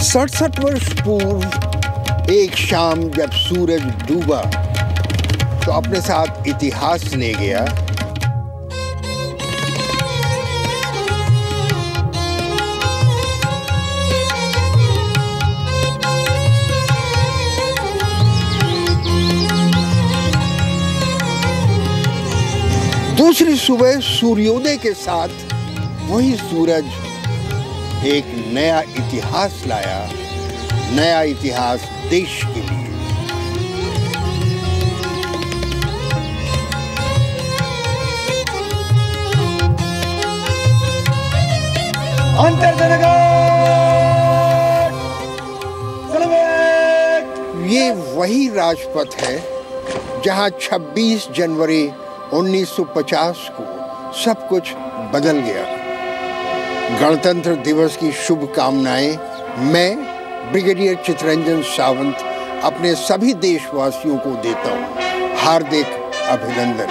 67 वर्ष पूर्व एक शाम जब सूरज डूबा तो अपने साथ इतिहास ले गया। दूसरी सुबह सूर्योदय के साथ वही सूरज एक नया इतिहास लाया, नया इतिहास देश के लिए। ये वही राजपथ है जहां 26 जनवरी 1950 को सब कुछ बदल गया। गणतंत्र दिवस की शुभकामनाएं मैं ब्रिगेडियर चित्तरंजन सावंत अपने सभी देशवासियों को देता हूं। हार्दिक अभिनंदन।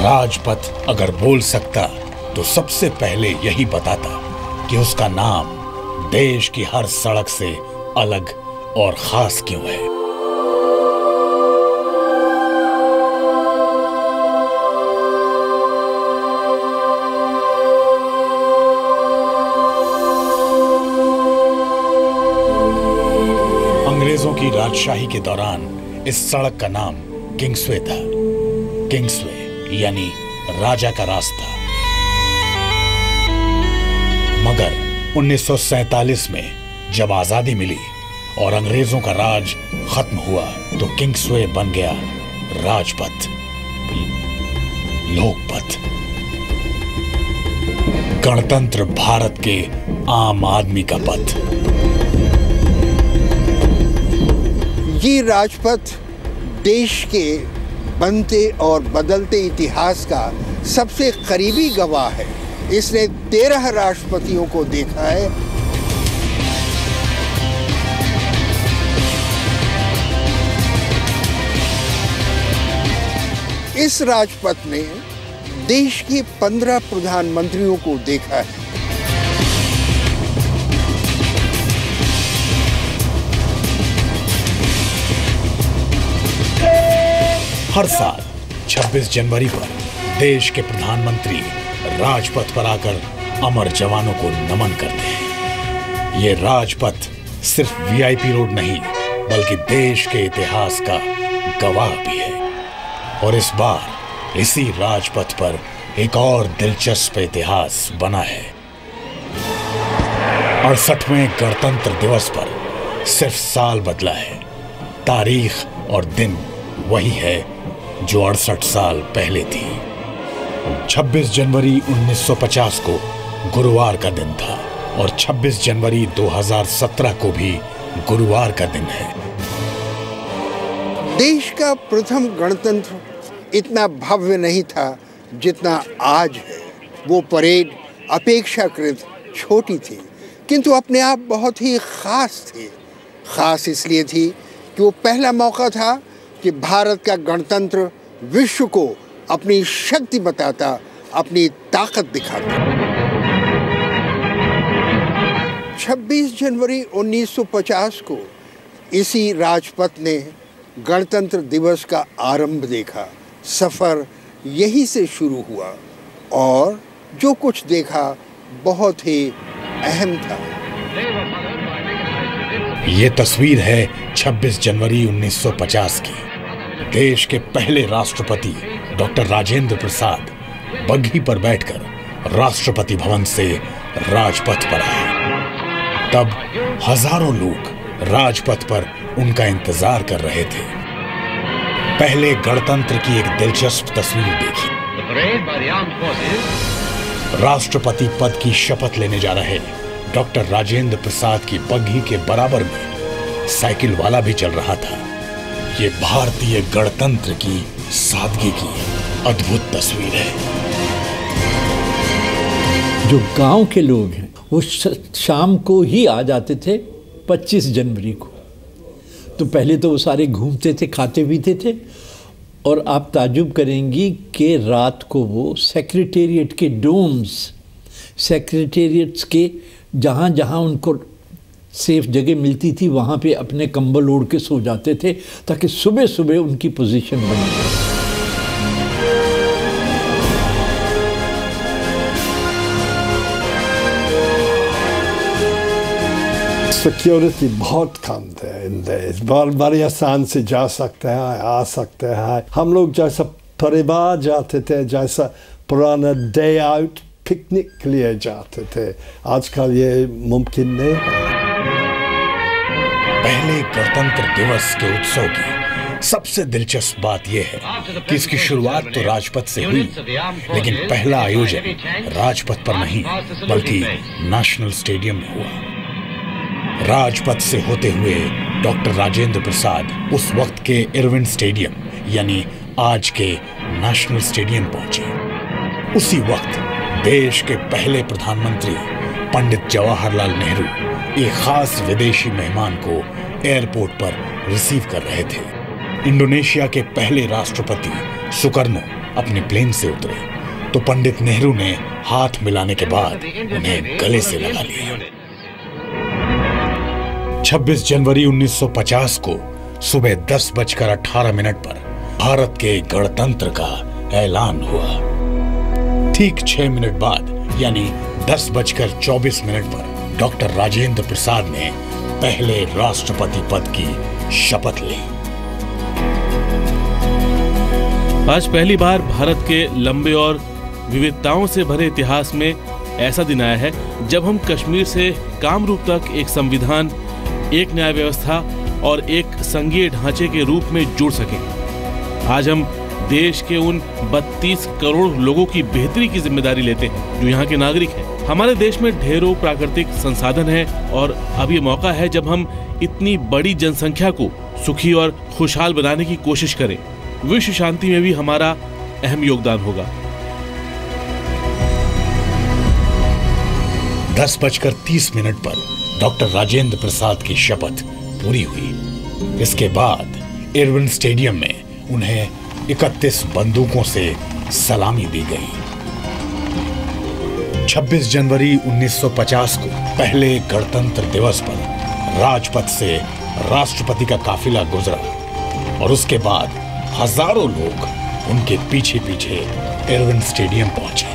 राजपथ अगर बोल सकता तो सबसे पहले यही बताता कि उसका नाम देश की हर सड़क से अलग और खास क्यों है। अंग्रेजों की राजशाही के दौरान इस सड़क का नाम किंग्सवे था। किंग्सवे यानी राजा का रास्ता। मगर 1947 में जब आजादी मिली और अंग्रेजों का राज खत्म हुआ तो किंग्सवे बन गया राजपथ, लोकपथ। गणतंत्र भारत के आम आदमी का पथ। ये राजपथ देश के बनते और बदलते इतिहास का सबसे करीबी गवाह है। इसने 13 राष्ट्रपतियों को देखा है। इस राजपथ ने देश के 15 प्रधानमंत्रियों को देखा है। हर साल 26 जनवरी पर देश के प्रधानमंत्री राजपथ पर आकर अमर जवानों को नमन करते हैं। ये राजपथ सिर्फ वीआईपी रोड नहीं बल्कि देश के इतिहास का गवाह भी है। और इस बार इसी राजपथ पर एक और दिलचस्प इतिहास बना है। 68वें गणतंत्र दिवस पर सिर्फ साल बदला है, तारीख और दिन वही है जो 68 साल पहले थी। 26 जनवरी 1950 को गुरुवार का दिन था और 26 जनवरी 2017 को भी गुरुवार का दिन है। देश का प्रथम गणतंत्र इतना भव्य नहीं था जितना आज है। वो परेड अपेक्षाकृत छोटी थी किंतु अपने आप बहुत ही खास थी। खास इसलिए थी कि वो पहला मौका था कि भारत का गणतंत्र विश्व को अपनी शक्ति बताता, अपनी ताकत दिखाता। 26 जनवरी 1950 को इसी राजपथ ने गणतंत्र दिवस का आरंभ देखा। सफर यही से शुरू हुआ और जो कुछ देखा बहुत ही अहम था। ये तस्वीर है 26 जनवरी 1950 की। देश के पहले राष्ट्रपति डॉक्टर राजेंद्र प्रसाद बग्घी पर बैठकर राष्ट्रपति भवन से राजपथ पर आए। तब हजारों लोग राजपथ पर उनका इंतजार कर रहे थे। पहले गणतंत्र की एक दिलचस्प तस्वीर देखी। राष्ट्रपति पद की शपथ लेने जा रहे डॉक्टर राजेंद्र प्रसाद की बग्घी के बराबर में साइकिल वाला भी चल रहा था। ये भारतीय गणतंत्र की सादगी की अद्भुत तस्वीर है। जो गांव के लोग हैं वो शाम को ही आ जाते थे 25 जनवरी को। तो पहले तो वो सारे घूमते थे, खाते पीते थे और आप ताजुब करेंगी कि रात को वो सेक्रेटेरिएट के डोम्स, सेक्रेटेरिएट्स के जहाँ जहाँ उनको सेफ जगह मिलती थी वहाँ पे अपने कंबल ओढ़ के सो जाते थे ताकि सुबह सुबह उनकी पोजीशन बन जाए। सिक्योरिटी बहुत कम थे इन डेज, बहुत बड़ी आसान से जा सकते हैं, आ सकते हैं। हम लोग जैसा परिवार जाते थे, जैसा पुराना डे आउट पिकनिक के लिए जाते थे, आजकल ये मुमकिन नहीं है। पहले गणतंत्र दिवस के उत्सव की सबसे दिलचस्प बात यह है कि इसकी शुरुआत तो राजपथ से हुई, लेकिन पहला आयोजन राजपथ पर नहीं बल्कि नेशनल स्टेडियम में हुआ। राजपथ से होते हुए डॉक्टर राजेंद्र प्रसाद उस वक्त के इरविन स्टेडियम यानी आज के नेशनल स्टेडियम पहुंचे। उसी वक्त देश के पहले प्रधानमंत्री पंडित जवाहरलाल नेहरू एक खास विदेशी मेहमान को एयरपोर्ट पर रिसीव कर रहे थे। इंडोनेशिया के पहले राष्ट्रपति सुकर्नो अपने प्लेन से उतरे तो पंडित नेहरू ने हाथ मिलाने के बाद उन्हें गले से लगा लिया। 26 जनवरी 1950 को सुबह 10:18 पर भारत के गणतंत्र का ऐलान हुआ। ठीक 6 मिनट बाद यानी 10:24 पर डॉक्टर राजेंद्र प्रसाद ने पहले राष्ट्रपति पद की शपथ ली। आज पहली बार भारत के लंबे और विविधताओं से भरे इतिहास में ऐसा दिन आया है जब हम कश्मीर से कामरूप तक एक संविधान, एक न्याय व्यवस्था और एक संघीय ढांचे के रूप में जुड़ सके। आज हम देश के उन 32 करोड़ लोगों की बेहतरी की जिम्मेदारी लेते हैं जो यहाँ के नागरिक हैं। हमारे देश में ढेरों प्राकृतिक संसाधन है और अब ये मौका है जब हम इतनी बड़ी जनसंख्या को सुखी और खुशहाल बनाने की कोशिश करें। विश्व शांति में भी हमारा अहम योगदान होगा। 10:30 पर डॉक्टर राजेंद्र प्रसाद की शपथ पूरी हुई। इसके बाद इरविन स्टेडियम में उन्हें 31 बंदूकों से सलामी दी गई। 26 जनवरी 1950 को पहले गणतंत्र दिवस पर राजपथ से राष्ट्रपति का काफिला गुजरा और उसके बाद हजारों लोग उनके पीछे पीछे इरविन स्टेडियम पहुंचे।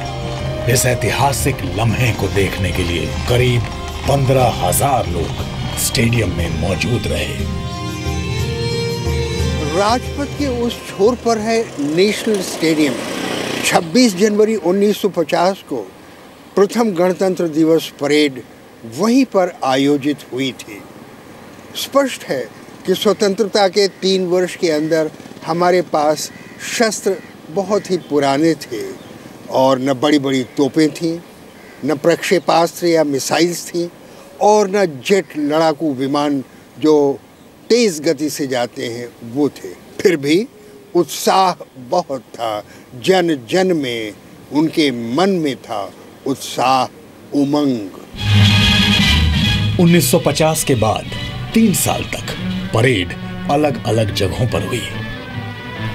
इस ऐतिहासिक लम्हे को देखने के लिए करीब 15,000 लोग स्टेडियम में मौजूद रहे। राजपथ के उस छोर पर है नेशनल स्टेडियम। 26 जनवरी 1950 को प्रथम गणतंत्र दिवस परेड वहीं पर आयोजित हुई थी। स्पष्ट है कि स्वतंत्रता के 3 वर्ष के अंदर हमारे पास शस्त्र बहुत ही पुराने थे और न बड़ी बड़ी तोपें थीं, न प्रक्षेपास्त्र या मिसाइल्स थीं और न जेट लड़ाकू विमान जो तेज गति से जाते हैं वो थे। फिर भी उत्साह बहुत था, जन जन में, उनके मन में था उत्साह, उमंग। 1950 के बाद 3 साल तक परेड अलग अलग जगहों पर हुई।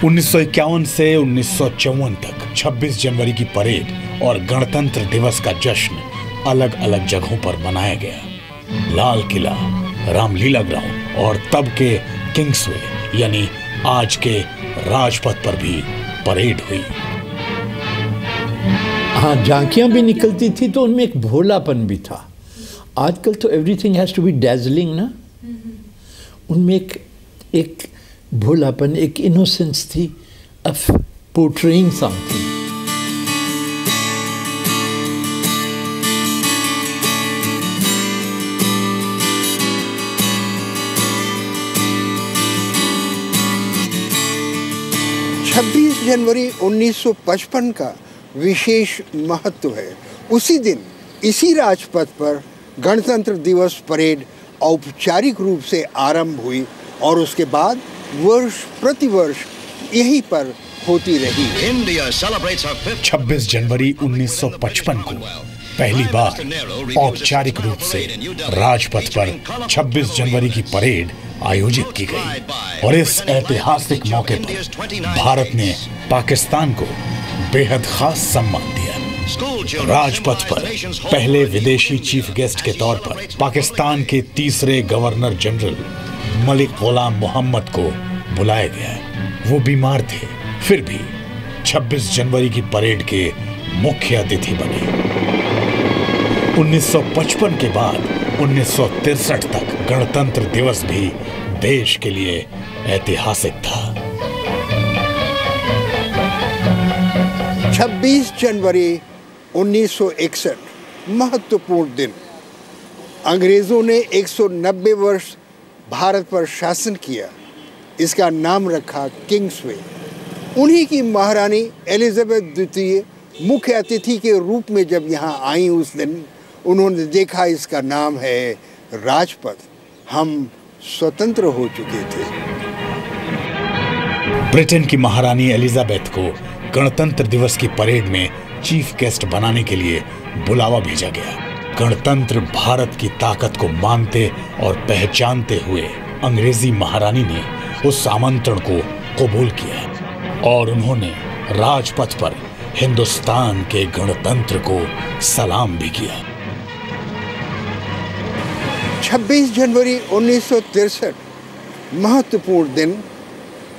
1951 से 1954 तक 26 जनवरी की परेड और गणतंत्र दिवस का जश्न अलग अलग जगहों पर मनाया गया। लाल किला, रामलीला ग्राउंड और तब के किंग्सवे यानी आज के राजपथ पर भी परेड हुई। हाँ, झांकियाँ भी निकलती थी तो उनमें एक भोलापन भी था। आजकल तो एवरीथिंग हैज़ टू बी डैज़लिंग ना, उनमें एक भोलापन, एक इनोसेंस थी ऑफ पोर्ट्रेइंग समथिंग। जनवरी 1955 का विशेष महत्व है। उसी दिन इसी राजपथ पर गणतंत्र दिवस परेड औपचारिक रूप से आरंभ हुई और उसके बाद वर्ष प्रतिवर्ष यहीं पर होती रही। 26 जनवरी 1955 को पहली बार औपचारिक रूप से राजपथ पर 26 जनवरी की परेड आयोजित की गई और इस ऐतिहासिक मौके पर भारत ने पाकिस्तान को बेहद खास सम्मान दिया। राजपथ पर पहले विदेशी चीफ गेस्ट के तौर पर पाकिस्तान के तीसरे गवर्नर जनरल मलिक गुलाम मोहम्मद को बुलाया गया। वो बीमार थे, फिर भी 26 जनवरी की परेड के मुख्य अतिथि बने। 1955 के बाद 1963 तक गणतंत्र दिवस भी देश के लिए ऐतिहासिक था। 26 जनवरी 1961 महत्वपूर्ण दिन। अंग्रेजों ने 190 वर्ष भारत पर शासन किया। इसका नाम रखा किंग्सवे। उन्हीं की महारानी एलिजाबेथ द्वितीय मुख्य अतिथि के रूप में जब यहाँ आई उस दिन उन्होंने देखा इसका नाम है राजपथ। हम स्वतंत्र हो चुके थे। ब्रिटेन की महारानी एलिजाबेथ को गणतंत्र दिवस की परेड में चीफ गेस्ट बनाने के लिए बुलावा भेजा गया। गणतंत्र भारत की ताकत को मानते और पहचानते हुए अंग्रेजी महारानी ने उस आमंत्रण को कबूल किया और उन्होंने राजपथ पर हिंदुस्तान के गणतंत्र को सलाम भी किया। 26 जनवरी 1963 महत्वपूर्ण दिन।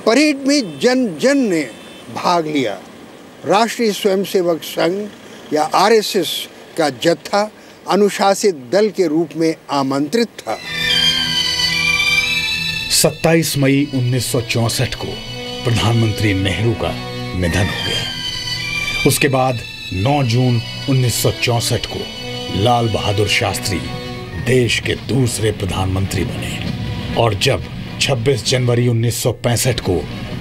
परेड में जन जन ने भाग लिया। राष्ट्रीय स्वयंसेवक संघ या आरएसएस का जत्था अनुशासित दल के रूप में आमंत्रित था। 27 मई 1964 को प्रधानमंत्री नेहरू का निधन हो गया। उसके बाद 9 जून 1964 को लाल बहादुर शास्त्री देश के दूसरे प्रधानमंत्री बने और जब 26 जनवरी 1965 को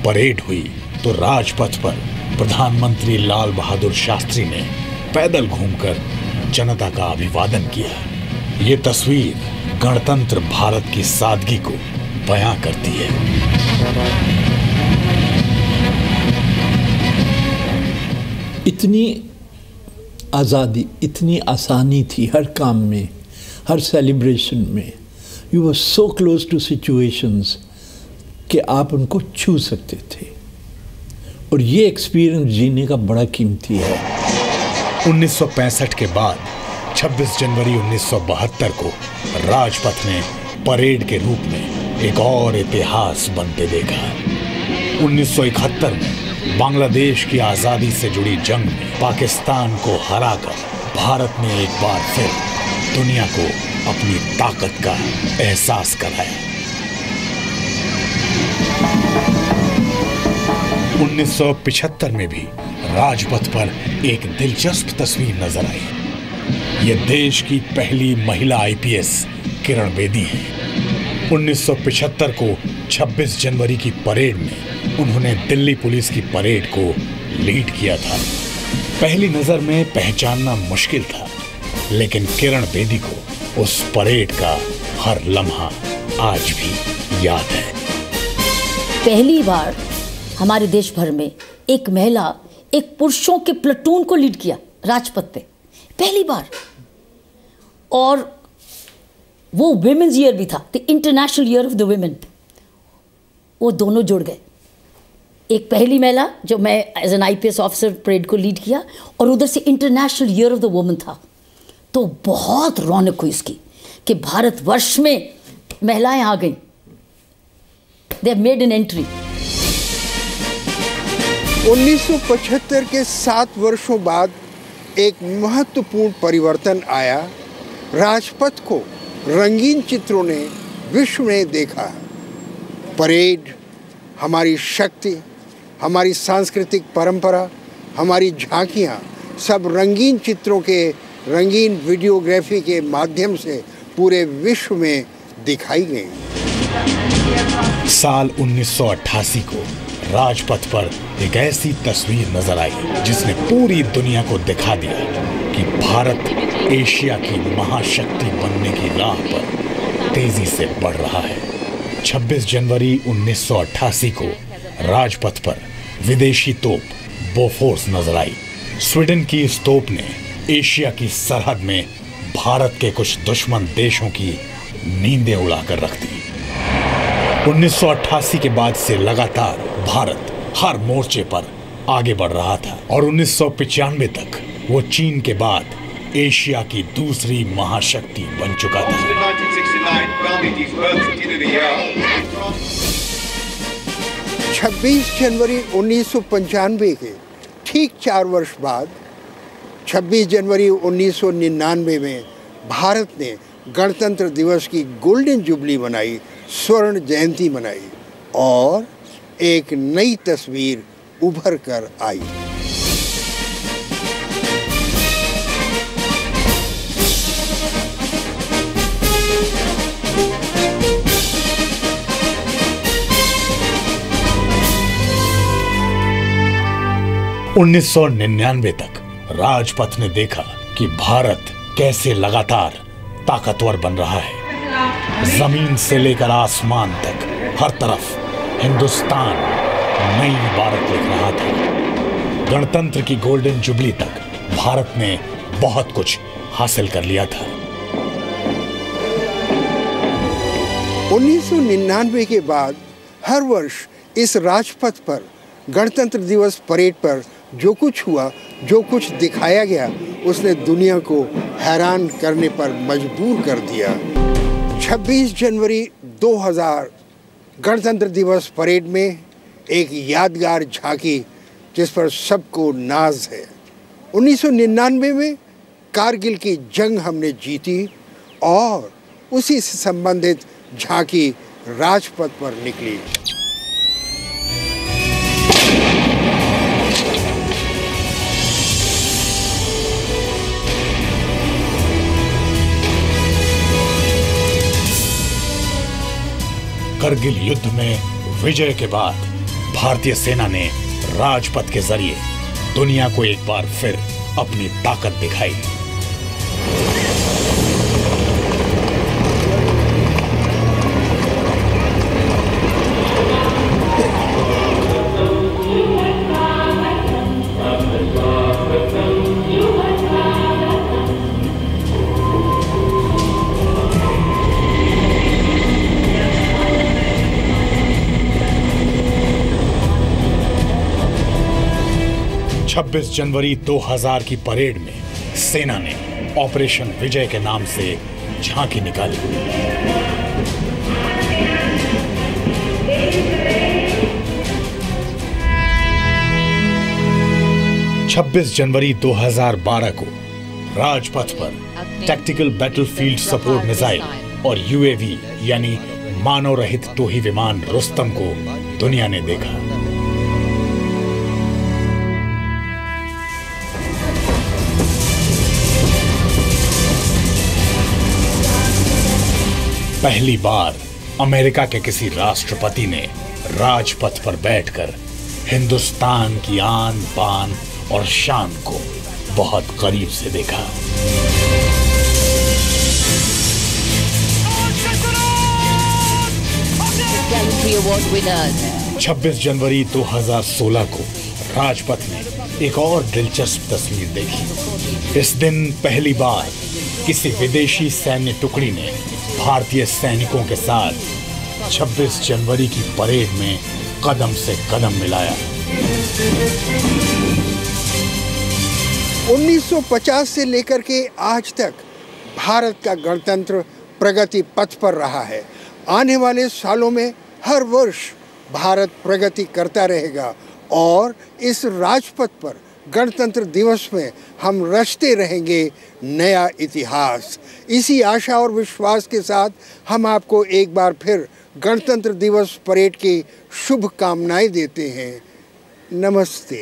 परेड हुई तो राजपथ पर प्रधानमंत्री लाल बहादुर शास्त्री ने पैदल घूमकर जनता का अभिवादन किया। ये तस्वीर गणतंत्र भारत की सादगी को बयां करती है। इतनी आज़ादी, इतनी आसानी थी हर काम में, हर सेलिब्रेशन में। You were so close to situations कि आप उनको छू सकते थे और ये एक्सपीरियंस जीने का बड़ा कीमती है। 1965 के बाद 26 जनवरी 1972 को राजपथ ने परेड के रूप में एक और इतिहास बनते देखा। 1971 में बांग्लादेश की आज़ादी से जुड़ी जंग में पाकिस्तान को हराकर भारत ने एक बार फिर दुनिया को अपनी ताकत का एहसास कराया। 1975 में भी राजपथ पर एक दिलचस्प तस्वीर नजर आई। ये देश की पहली महिला आईपीएस किरण बेदी है। 1975 को 26 जनवरी की परेड में उन्होंने दिल्ली पुलिस की परेड को लीड किया था। पहली नजर में पहचानना मुश्किल था, लेकिन किरण बेदी को उस परेड का हर लम्हा आज भी याद है। पहली बार हमारे देश भर में एक महिला एक पुरुषों के प्लेटून को लीड किया राजपथ पे, पहली बार। और वो विमेंस ईयर भी था, the international year of the women. वो दोनों जुड़ गए। एक पहली महिला जो मैं as an IPS officer parade को लीड किया और उधर से international year of the women था। तो बहुत रौनक हुई इसकी कि भारतवर्ष में महिलाएं आ गई। They have made an entry. 1975 के 7 वर्षों बाद एक महत्वपूर्ण परिवर्तन आया। राजपथ को रंगीन चित्रों ने विश्व में देखा। परेड हमारी शक्ति, हमारी सांस्कृतिक परंपरा, हमारी झांकियां सब रंगीन चित्रों के, रंगीन वीडियोग्राफी के माध्यम से पूरे विश्व में दिखाई गई। साल 1988 को राजपथ पर एक ऐसी तस्वीर नजर आई जिसने पूरी दुनिया को दिखा दिया कि भारत एशिया की महाशक्ति बनने की राह पर तेजी से बढ़ रहा है। 26 जनवरी 1988 को राजपथ पर विदेशी तोप बोफोर्स नजर आई। स्वीडन की इस तोप ने एशिया की सरहद में भारत के कुछ दुश्मन देशों की नींदें उड़ाकर रख दी। 1988 के बाद से लगातार भारत हर मोर्चे पर आगे बढ़ रहा था और 1995 तक वो चीन के बाद एशिया की दूसरी महाशक्ति बन चुका था। 26 जनवरी 1995 के ठीक 4 वर्ष बाद 26 जनवरी 1999 में भारत ने गणतंत्र दिवस की गोल्डन जुबली मनाई, स्वर्ण जयंती मनाई और एक नई तस्वीर उभर कर आई। $1999 तक राजपथ ने देखा कि भारत कैसे लगातार ताकतवर बन रहा है। जमीन से लेकर आसमान तक हर तरफ हिंदुस्तान नई इबारत लिख रहा था। गणतंत्र की गोल्डन जुबली तक भारत ने बहुत कुछ हासिल कर लिया था। 1999 के बाद हर वर्ष इस राजपथ पर गणतंत्र दिवस परेड पर जो कुछ हुआ, जो कुछ दिखाया गया, उसने दुनिया को हैरान करने पर मजबूर कर दिया। 26 जनवरी 2000 गणतंत्र दिवस परेड में एक यादगार झांकी जिस पर सबको नाज है। 1999 में कारगिल की जंग हमने जीती और उसी से संबंधित झांकी राजपथ पर निकली। करगिल युद्ध में विजय के बाद भारतीय सेना ने राजपथ के जरिए दुनिया को एक बार फिर अपनी ताकत दिखाई। जनवरी 2000 की परेड में सेना ने ऑपरेशन विजय के नाम से झांकी निकाली। जनवरी 2012 को राजपथ पर टैक्टिकल बैटलफील्ड सपोर्ट मिसाइल और यूएवी यानी मानव रहित तोही विमान रुस्तम को दुनिया ने देखा। पहली बार अमेरिका के किसी राष्ट्रपति ने राजपथ पर बैठकर हिंदुस्तान की आन बान और शान को बहुत करीब से देखा। Gallantry Award winners. 26 जनवरी 2016 को राजपथ ने एक और दिलचस्प तस्वीर देखी। इस दिन पहली बार किसी विदेशी सैन्य टुकड़ी ने भारतीय सैनिकों के साथ 26 जनवरी की परेड में कदम से कदम मिलाया। 1950 से लेकर के आज तक भारत का गणतंत्र प्रगति पथ पर रहा है। आने वाले सालों में हर वर्ष भारत प्रगति करता रहेगा और इस राजपथ पर गणतंत्र दिवस में हम रचते रहेंगे नया इतिहास। इसी आशा और विश्वास के साथ हम आपको एक बार फिर गणतंत्र दिवस परेड की शुभकामनाएं देते हैं। नमस्ते।